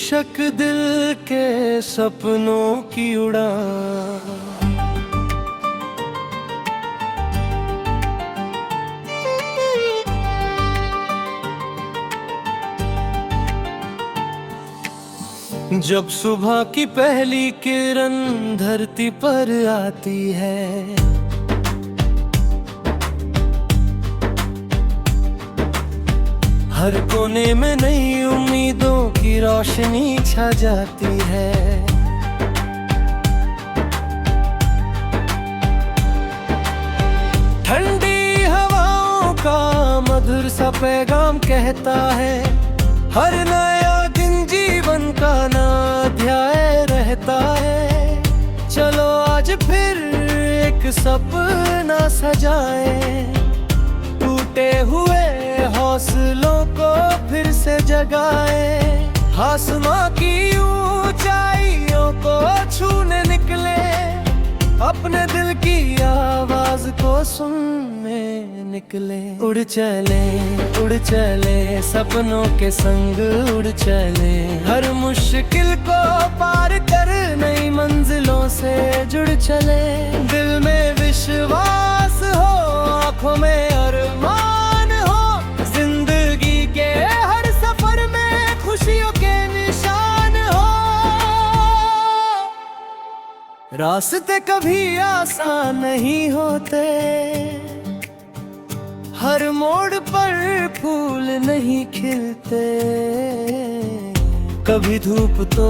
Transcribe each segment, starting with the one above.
बेशक दिल के सपनों की उड़ान, जब सुबह की पहली किरण धरती पर आती है, हर कोने में नई उम्मीदों की रोशनी छा जाती है। ठंडी हवाओं का मधुर सा पैगाम कहता है, हर नया दिन जीवन का नया अध्याय रहता है। चलो आज फिर एक सपना सजाएं, टूटे हुए हौसलों को फिर से जगाएं। आसमां की ऊंचाइयों को छूने निकले, अपने दिल की आवाज को सुनने निकले। उड़ चले सपनों के संग उड़ चले, हर मुश्किल को पार कर नई मंजिलों से जुड़ चले। दिल में विश्वास हो, आंखों में अरमान हो, जिंदगी के हर सफर में खुशियों के निशान हो। रास्ते कभी आसान नहीं होते, हर मोड़ पर फूल नहीं खिलते। कभी धूप तो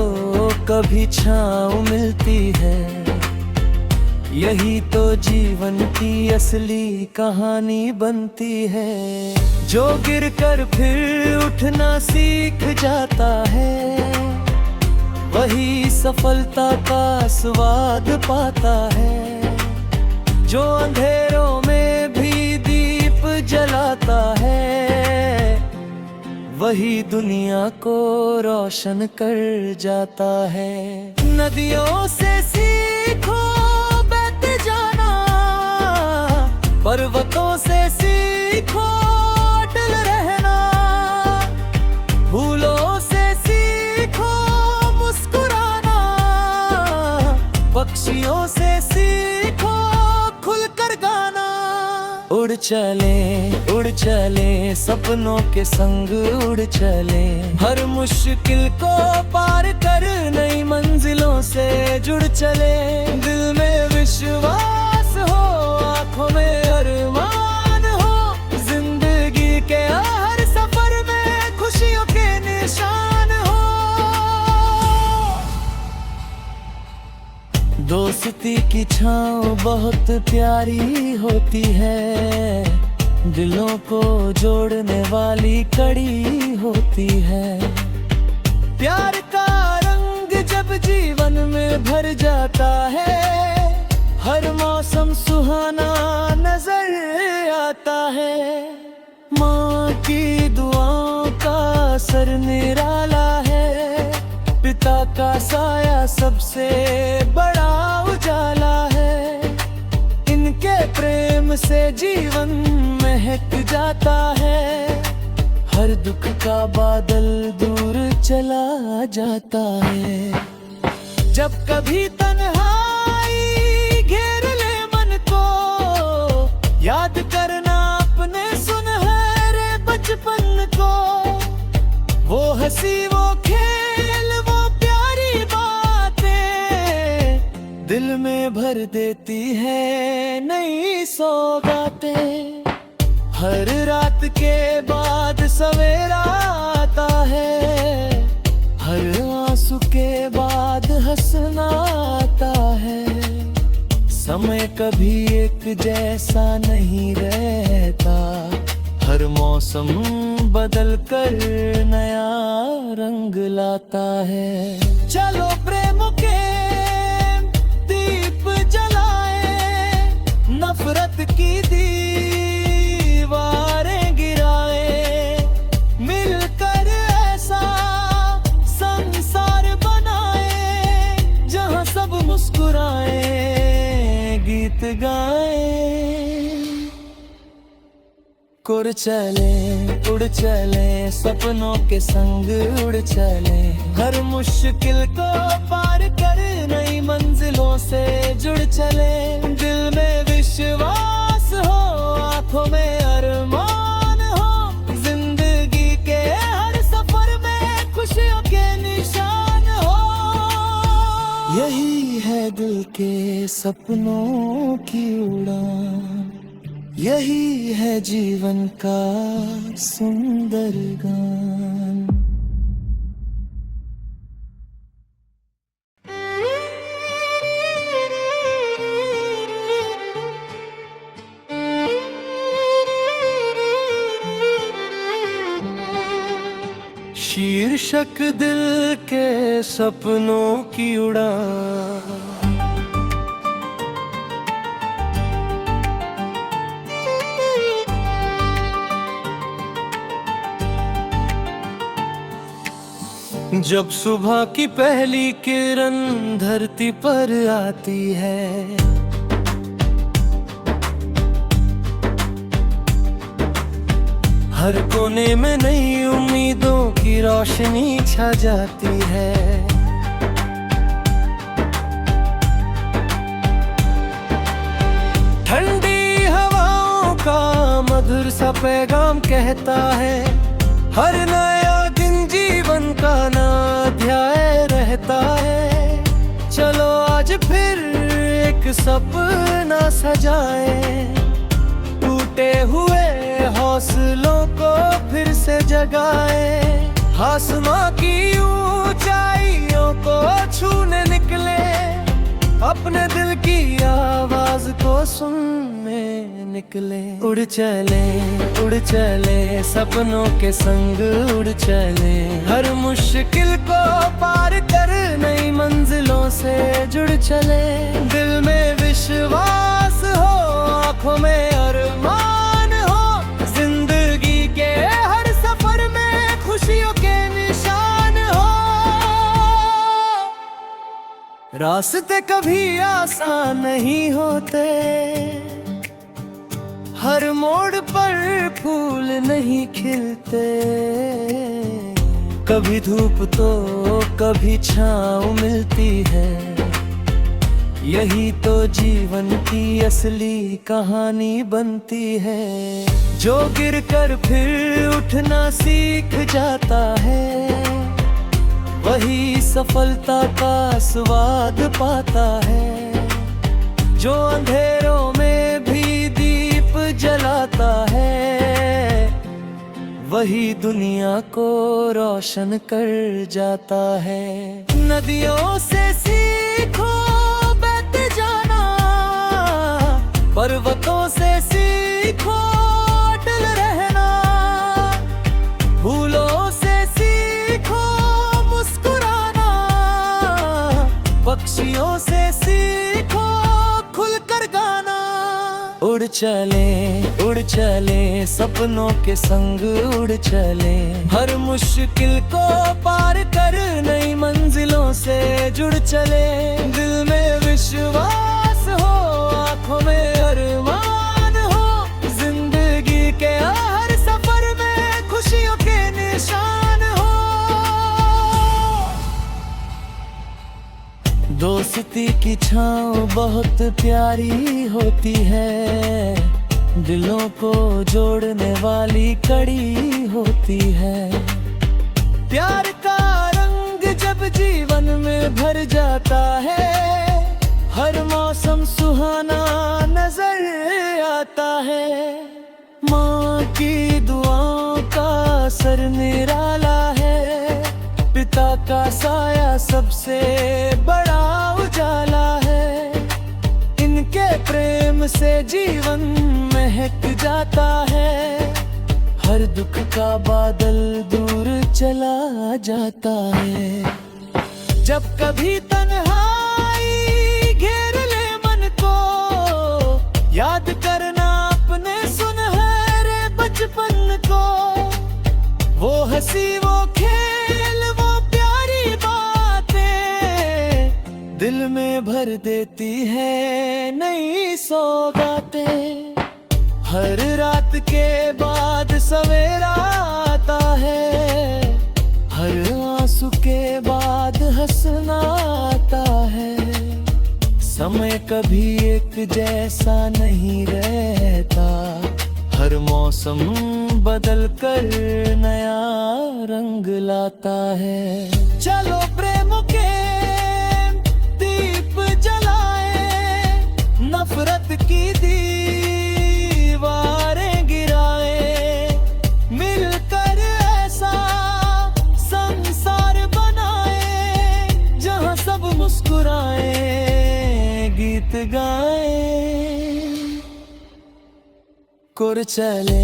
कभी छाँव मिलती है, यही तो जीवन की असली कहानी बनती है। जो गिरकर फिर उठना सीख जाता है, वही सफलता का स्वाद पाता है। जो अंधेरों में भी दीप जलाता है, वही दुनिया को रोशन कर जाता है। नदियों से सीखो बहते जाना, पर्वतों से सीखो अटल रहना, फूलों से सीखो मुस्कुराना, पक्षियों से सीखो खुलकर गाना। उड़ चले सपनों के संग उड़ चले, हर मुश्किल को पार कर नई मंजिलों से जुड़ चले। दिल में विश्वास हो, आंखों में अरमान हो, जिंदगी के हर सफर में खुशियों के निशान हो। दोस्ती की छाँव बहुत प्यारी होती है, दिलों को जोड़ने वाली कड़ी होती है। प्यार का रंग जब जीवन में भर जाता है, हर मौसम सुहाना नजर आता है। माँ की दुआओं का असर निराला है, पिता का साया सबसे बड़ा उजाला है। इनके प्रेम से जीवन महक जाता है, हर दुख का बादल दूर चला जाता है। जब कभी तन्हाई घेर ले मन को, याद करना अपने सुनहरे बचपन को। वो हंसी, वो खेल, वो प्यारी बातें दिल में भर देती है नई सौगातें। हर रात के बाद सवेरा आता है, हर आंसू के बाद हंसना आता है। समय कभी एक जैसा नहीं रहता, हर मौसम बदल कर नया रंग लाता है। चलो प्रेम के दीप जलाए, नफरत की दीवारें गिराए, मिलकर ऐसा संसार बनाए, जहां सब मुस्कुराए, गीत गाए। उड़ चले उड़ चले सपनों के संग उड़ चले, हर मुश्किल को पार कर नई मंजिलों से जुड़ चले। दिल में विश्वास हो, आंखों में अरमान हो, जिंदगी के हर सफर में खुशियों के निशान हो। यही है दिल के सपनों की उड़ान, यही है जीवन का सुंदर गान। शीर्षक दिल के सपनों की उड़ान। जब सुबह की पहली किरण धरती पर आती है, हर कोने में नई उम्मीदों की रोशनी छा जाती है। ठंडी हवाओं का मधुर सा पैगाम कहता है, हर नया दिन जीवन का नया अध्याय रहता है। चलो आज फिर एक सपना सजाए, टूटे हुए हौसलों को फिर से जगाए। आसमां की ऊंचाइयों को छूने निकले, अपने दिल की आवाज को सुनने निकले। उड़ चले सपनों के संग उड़ चले, हर मुश्किल को पार कर नई मंजिलों से जुड़ चले। दिल में विश्वास हो, आंखों में अरमान हो, जिंदगी के हर सफर में खुशियों के निशान हो। रास्ते कभी आसान नहीं होते, हर मोड़ पर फूल नहीं खिलते। कभी धूप तो कभी छाँव मिलती है, यही तो जीवन की असली कहानी बनती है। जो गिरकर फिर उठना सीख जाता है, वही सफलता का स्वाद पाता है। जो अंधेरों में भी दीप जलाता है, वही दुनिया को रोशन कर जाता है। नदियों से सीखो बहते जाना, पर्वतों से सीखो अटल रहना, फूलों से सीखो मुस्कुराना, पक्षियों से सीखो खुलकर गाना। उड़ चले सपनों के संग उड़ चले, हर मुश्किल को पार कर नई मंजिलों से जुड़ चले। दिल में विश्वास हो, आंखों में अरमान हो, जिंदगी के हर सफर में खुशियों के निशान हो। दोस्ती की छाँव बहुत प्यारी होती है, दिलों को जोड़ने वाली कड़ी होती है। प्यार का रंग जब जीवन में भर जाता है, हर मौसम सुहाना नजर आता है। माँ की दुआओं का असर निराला है, पिता का साया सबसे बड़ा उजाला है। इनके प्रेम से जीवन महक जाता है, हर दुख का बादल दूर चला जाता है। जब कभी तन्हाई घेर ले मन को, याद करना अपने सुनहरे बचपन को। वो हंसी, वो खेल, वो प्यारी बातें दिल में भर देती है नई सौगातें। हर रात के बाद सवेरा आता है, हर आंसू के बाद हंसना आता है। समय कभी एक जैसा नहीं रहता, हर मौसम बदल कर नया रंग लाता है। चलो प्रेम के दीप जलाए, नफरत की दीवारें गिराए, मिलकर ऐसा संसार बनाए जहां सब मुस्कुराए, गीत गाए। उड़ चले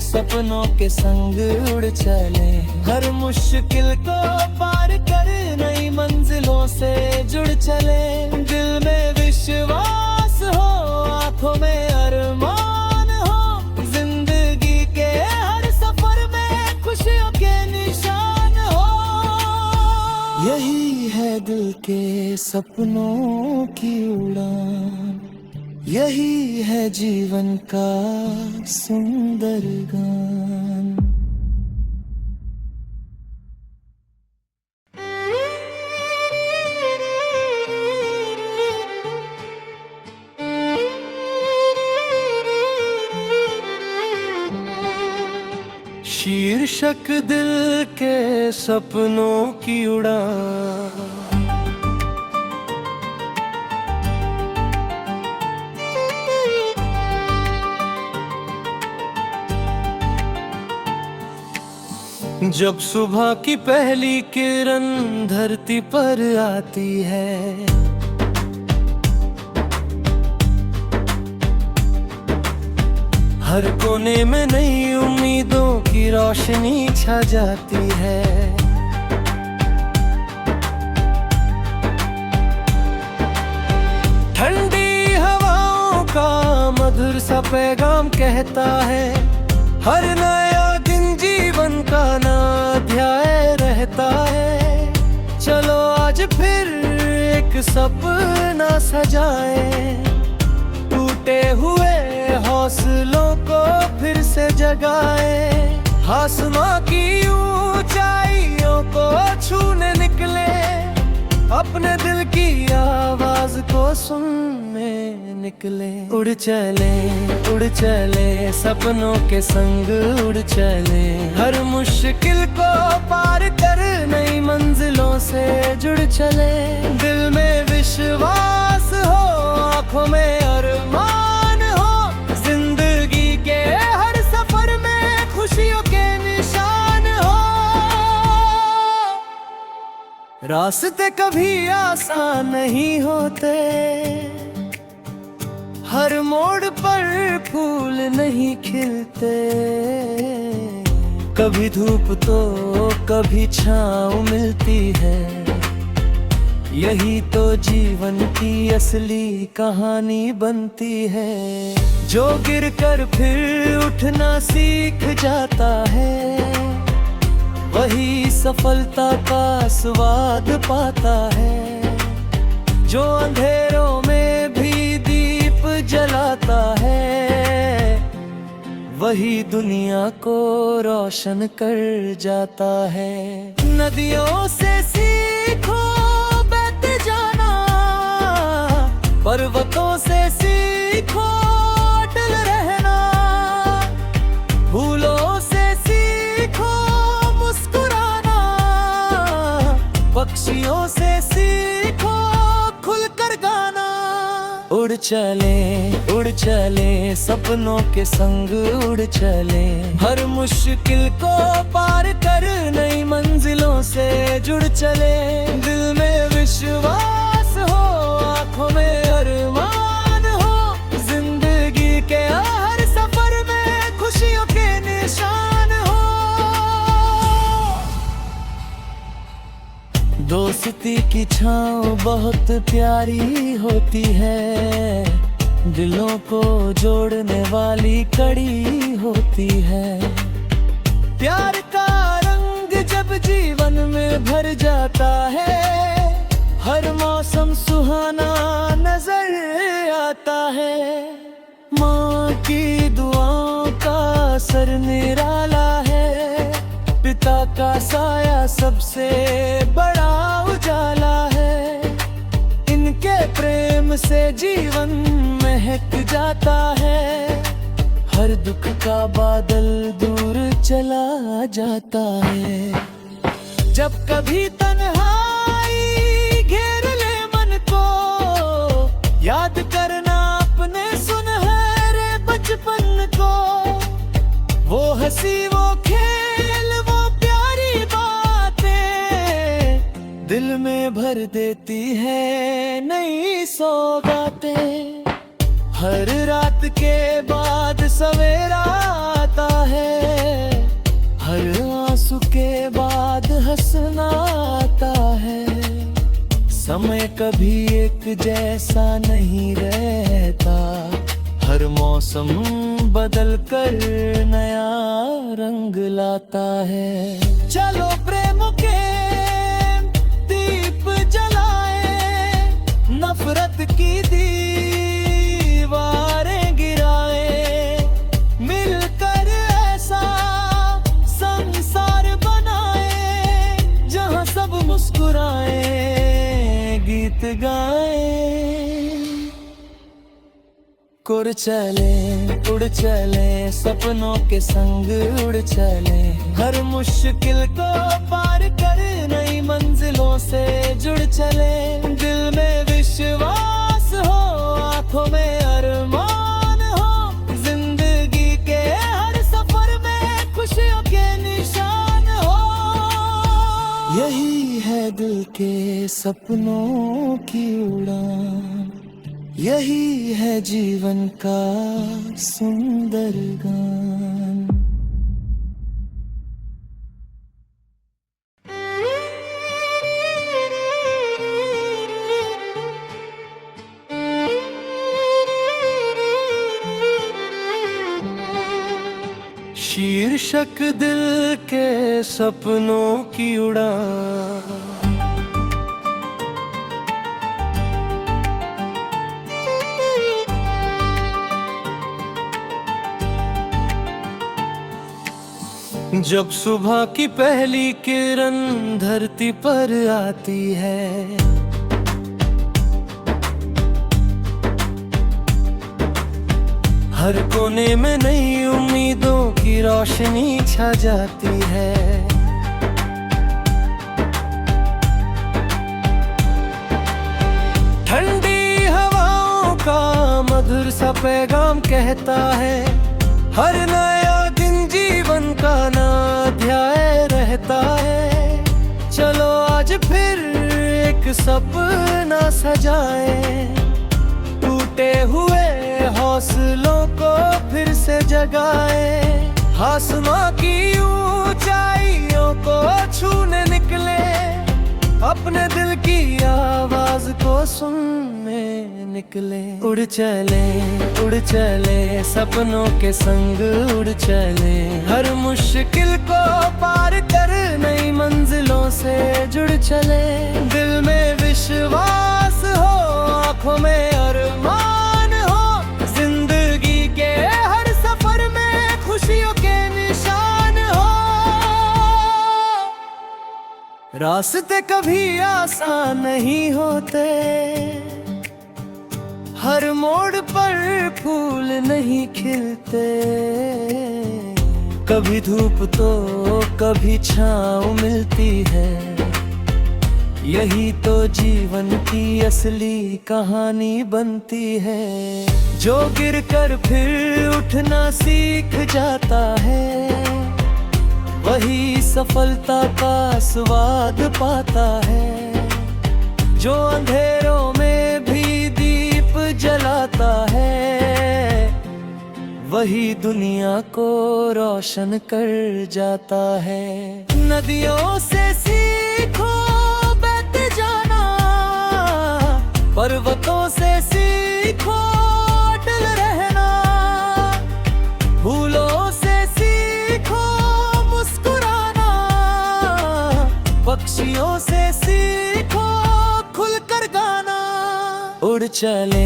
सपनों के संग उड़ चले, हर मुश्किल को पार कर नई मंजिलों से जुड़ चले। दिल में विश्वास हो, आंखों में अरमान हो, जिंदगी के हर सफर में खुशियों के निशान हो। यही है दिल के सपनों की उड़ान, यही है जीवन का सुंदर गान। शीर्षक दिल के सपनों की उड़ान। जब सुबह की पहली किरण धरती पर आती है, हर कोने में नई उम्मीदों की रोशनी छा जाती है। ठंडी हवाओं का मधुर सा पैगाम कहता है, हर नया दिन जीवन का नया अध्याय रहता है। चलो आज फिर एक सपना सजाए, टूटे हुए हौसलों को फिर से जगाए। आसमां की ऊंचाइयों को छूने निकले, अपने दिल की आवाज को सुनने निकले। उड़ चले सपनों के संग उड़ चले, हर मुश्किल को पार कर नई मंजिलों से जुड़ चले। दिल में विश्वास हो, आंखों में अरमान हो, जिंदगी के हर सफर में खुशियों के निशान हो। रास्ते कभी आसान नहीं होते, हर मोड़ पर फूल नहीं खिलते। कभी धूप तो कभी छाँव मिलती है, यही तो जीवन की असली कहानी बनती है। जो गिर कर फिर उठना सीख जाता है, वही सफलता का स्वाद पाता है। जो अंधेरों में भी दीप जलाता है, वही दुनिया को रोशन कर जाता है। नदियों से सीखो बहते जाना, पर्वतों से सीखो अटल रहना, फूलों से सीखो मुस्कुराना, पक्षियों से सीखो खुलकर गाना। उड़ चले सपनों के संग उड़ चले, हर मुश्किल को पार कर नई मंजिलों से जुड़ चले। दिल में विश्वास हो, आंखों में अरमान हो, जिंदगी के हर सफर में खुशियों के निशान हो। दोस्ती की छाँव बहुत प्यारी होती है, दिलों को जोड़ने वाली कड़ी होती है। प्यार का रंग जब जीवन में भर जाता है, हर मौसम सुहाना नजर आता है। मान असर निराला है। पिता का साया सबसे बड़ा उजाला है। इनके प्रेम से जीवन महक जाता है। हर दुख का बादल दूर चला जाता है। जब कभी तन्हाई घेर ले मन को, याद करना अपने सुनहरे बचपन को। वो हंसी, वो खेल, वो प्यारी बातें दिल में भर देती है नई सौगातें। हर रात के बाद सवेरा आता है। हर आंसू के बाद हंसना आता है। समय कभी एक जैसा नहीं रहता। हर मौसम बदल कर नया रंग लाता है। चलो प्रेम के दीप जलाए, नफरत की दीवारें गिराए। मिलकर ऐसा संसार बनाए, जहां सब मुस्कुराए, गीत गाए। उड़ चले सपनों के संग उड़ चले। हर मुश्किल को पार कर नई मंजिलों से जुड़ चले। दिल में विश्वास हो, आंखों में अरमान हो। जिंदगी के हर सफर में खुशियों के निशान हो। यही है दिल के सपनों की उड़ान। यही है जीवन का सुंदर गान। शीर्षक दिल के सपनों की उड़ान। जब सुबह की पहली किरण धरती पर आती है, हर कोने में नई उम्मीदों की रोशनी छा जाती है। ठंडी हवाओं का मधुर सा पैगाम कहता है, हर नया दिन जीवन का नया अध्याय रहता है। चलो आज फिर एक सपना सजाए, टूटे हुए हौसलों को फिर से जगाए। आसमां की ऊंचाइयों को छूने निकले, अपने दिल की आवाज को सुनने निकले। उड़ चले सपनों के संग उड़ चले। हर मुश्किल को पार कर नई मंजिलों से जुड़ चले। दिल में विश्वास हो, आंखों में अरमान हो। जिंदगी के हर सफर में खुशियों के निशान हो। रास्ते कभी आसान नहीं होते, हर मोड़ पर फूल नहीं खिलते। कभी धूप तो कभी छाँव मिलती है, यही तो जीवन की असली कहानी बनती है। जो गिर कर फिर उठना सीख जाता है, वही सफलता का स्वाद पाता है। जो अंधेरों में भी दीप जलाता है, वही दुनिया को रोशन कर जाता है। नदियों से सीखो बहते जाना, पर्वतों से सीखो अटल रहना। फूलों से सीखो मुस्कुराना, पक्षियों से सीखो खुलकर गाना। उड़ चले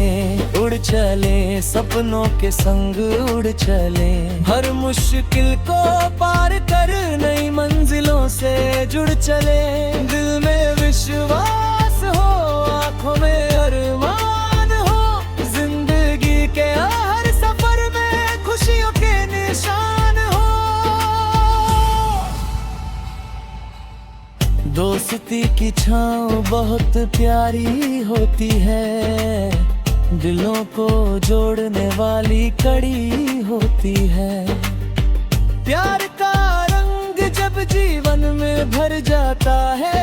सपनों के संग उड़ चले, हर मुश्किल को पार कर नई मंजिलों से जुड़ चले। दिल में विश्वास हो, आंखों में अरमान हो, जिंदगी के हर सफर में खुशियों के निशान हो। दोस्ती की छाँव बहुत प्यारी होती है, दिलों को जोड़ने वाली कड़ी होती है। प्यार का रंग जब जीवन में भर जाता है,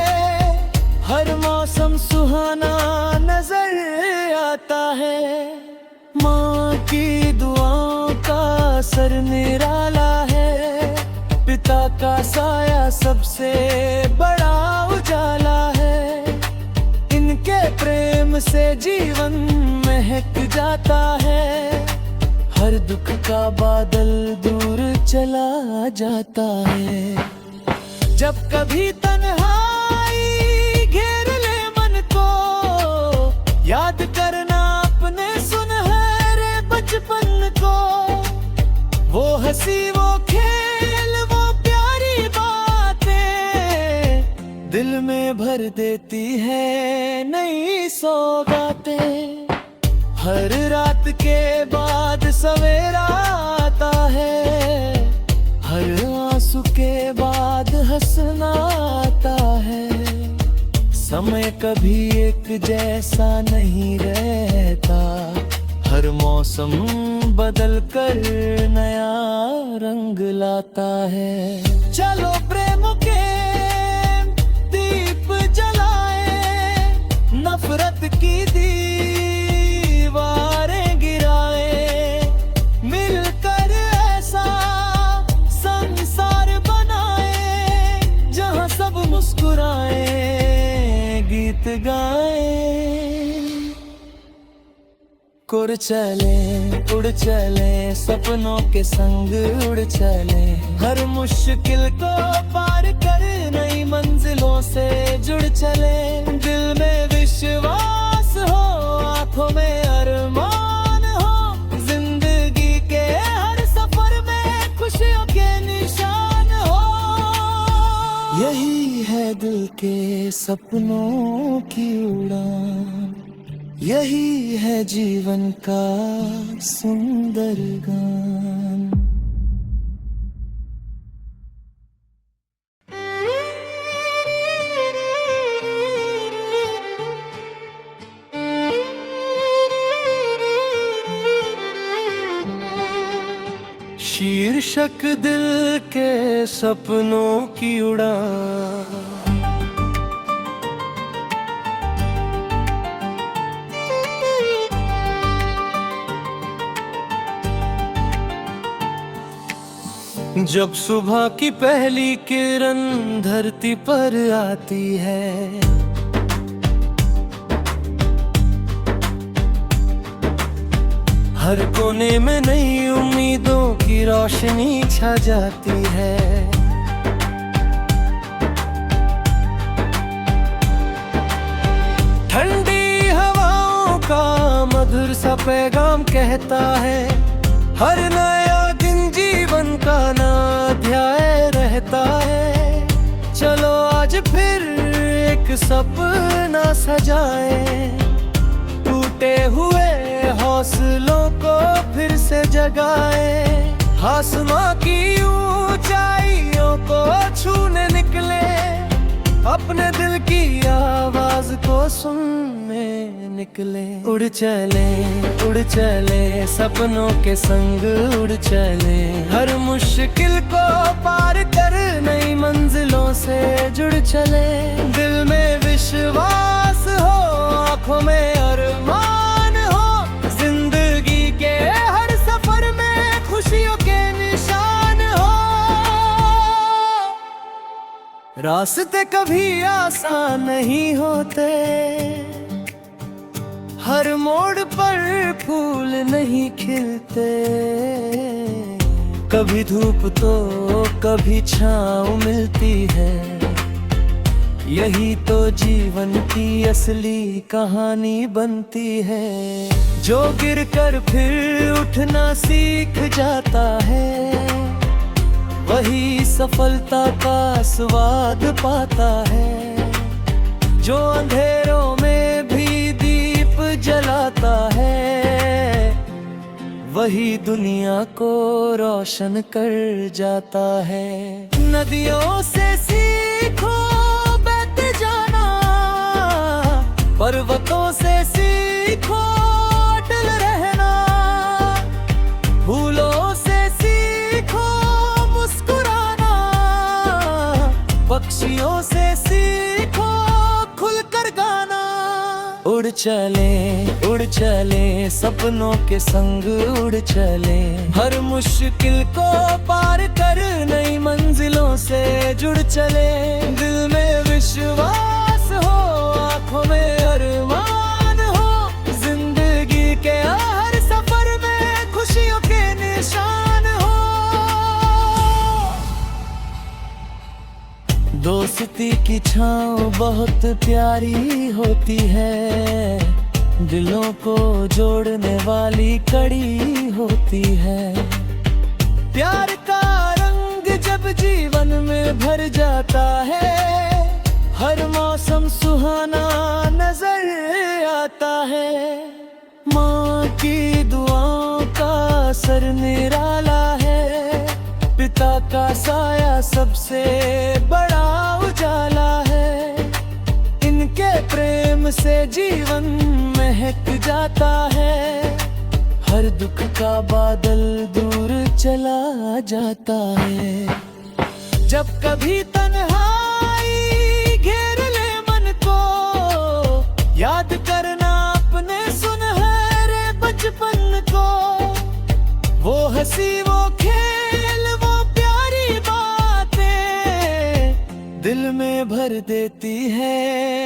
हर मौसम सुहाना नजर आता है। माँ की दुआओं का असर निराला है, पिता का साया सबसे बड़ा उजाला है। इनके प्रेम से जीवन महक जाता है, हर दुख का बादल दूर चला जाता है। जब कभी तन्हाई घेर ले मन को, याद करना अपने सुनहरे बचपन को। वो हंसी, वो खेल, वो प्यारी बातें दिल में भर देती है नई सौगातें। हर रात के बाद सवेरा आता है, हर आंसू के बाद हंसना आता है। समय कभी एक जैसा नहीं रहता, हर मौसम बदल कर नया रंग लाता है। चलो प्रेम के दीप जलाए, नफरत की दीवारें गिराए, मिलकर ऐसा संसार बनाए, जहां सब मुस्कुराए, गीत गाए। उड़ चले सपनों के संग उड़ चले, हर मुश्किल को पार कर नई मंजिलों से जुड़ चले। दिल में विश्वास हो, आंखों में अरमान हो, जिंदगी के हर सफर में खुशियों के निशान हो। यही है दिल के सपनों की उड़ान, यही है जीवन का सुंदर गान। शीर्षक दिल के सपनों की उड़ान। जब सुबह की पहली किरण धरती पर आती है, हर कोने में नई उम्मीदों की रोशनी छा जाती है। ठंडी हवाओं का मधुर सा पैगाम कहता है, हर नया दिन जीवन का नया अध्याय रहता है। चलो आज फिर एक सपना सजाए, टूटे हुए हौसलों को फिर से जगाए। आसमां की ऊंचाइयों को छूने निकले, अपने दिल की आवाज को सुनने निकले। उड़ चले सपनों के संग उड़ चले, हर मुश्किल को पार कर नई मंजिलों से जुड़ चले। दिल में विश्वास हो, आंखों में अरमान हो, जिंदगी के हर सफर में खुशियों के निशान हो। रास्ते कभी आसान नहीं होते, हर मोड़ पर फूल नहीं खिलते। कभी धूप तो कभी छाँव मिलती है, यही तो जीवन की असली कहानी बनती है। जो गिरकर फिर उठना सीख जाता है, वही सफलता का स्वाद पाता है। जो अंधेरों में भी दीप जलाता है, वही दुनिया को रोशन कर जाता है। नदियों से सीखो बहते जाना, पर्वतों से सीखो अटल रहना, फूलों से सीखो मुस्कुराना, पक्षियों से सीखो खुलकर गाना। उड़ चले सपनों के संग उड़ चले, हर मुश्किल को पार कर नई मंजिलों से जुड़ चले। दिल में विश्वास हो, आंखों में अरमान हो, जिंदगी के हर सफर में खुशियों के निशान हो। दोस्ती की छाँव बहुत प्यारी होती है, दिलों को जोड़ने वाली कड़ी होती है। प्यार का रंग जब जीवन में भर जाता है, हर मौसम सुहाना नजर आता है। माँ की दुआओं का असर निराला है, पिता का साया सबसे बड़ा उजाला है। इनके प्रेम से जीवन महक जाता है, हर दुख का बादल दूर चला जाता है। जब कभी तन्हाई घेर ले मन को, याद करना अपने सुनहरे बचपन को। वो हंसी, वो खेल, वो प्यारी बातें दिल में भर देती है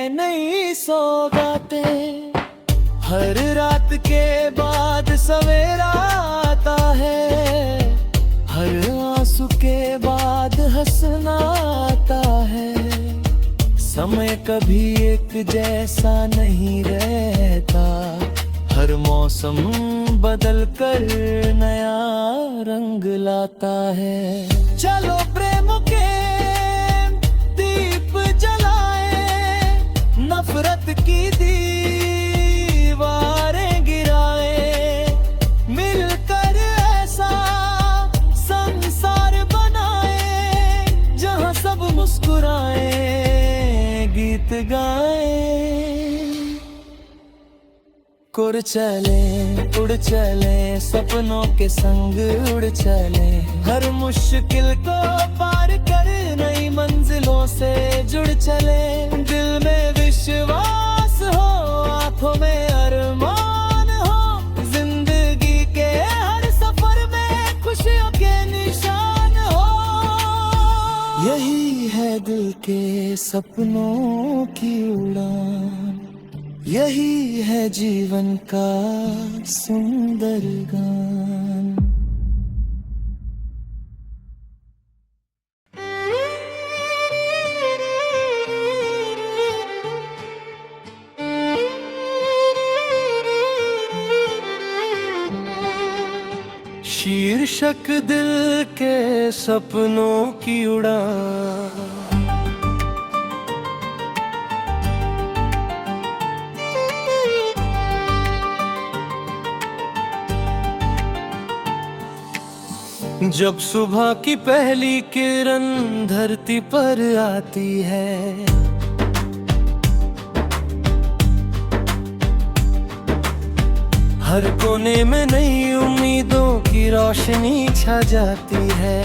नई सौगातें। हर रात के बाद सवेरा आता है, हर आंसू के बाद हंसना आता है। समय कभी एक जैसा नहीं रहता, हर मौसम बदल कर नया रंग लाता है। चलो प्रेम के दीप जलाए, नफरत की दीवारें गिराए, मिलकर ऐसा संसार बनाए, जहां सब मुस्कुराए, गीत गाए। उड़ चले सपनों के संग उड़ चले, हर मुश्किल को पार कर नई मंजिलों से जुड़ चले। दिल में विश्वास हो, आंखों में अरमान हो, जिंदगी के हर सफर में खुशियों के निशान हो। यही है दिल के सपनों की उड़ान, यही है जीवन का सुंदर गान। शीर्षक दिल के सपनों की उड़ान। जब सुबह की पहली किरण धरती पर आती है, हर कोने में नई उम्मीदों की रोशनी छा जाती है।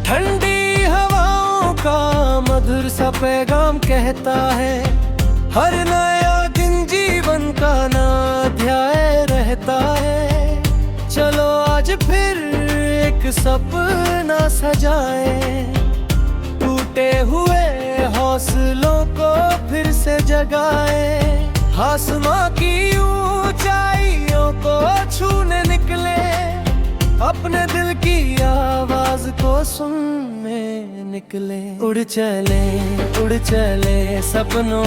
ठंडी हवाओं का मधुर सा पैगाम कहता है, हर नया दिन जीवन का नया अध्याय रहता है। चलो आज फिर एक सपना सजाए, टूटे हुए हौसलों को फिर से जगाए। आसमां की ऊंचाइयों को छूने निकले, अपने अपने दिल की आवाज को सुनने निकले। उड़ चले सपनों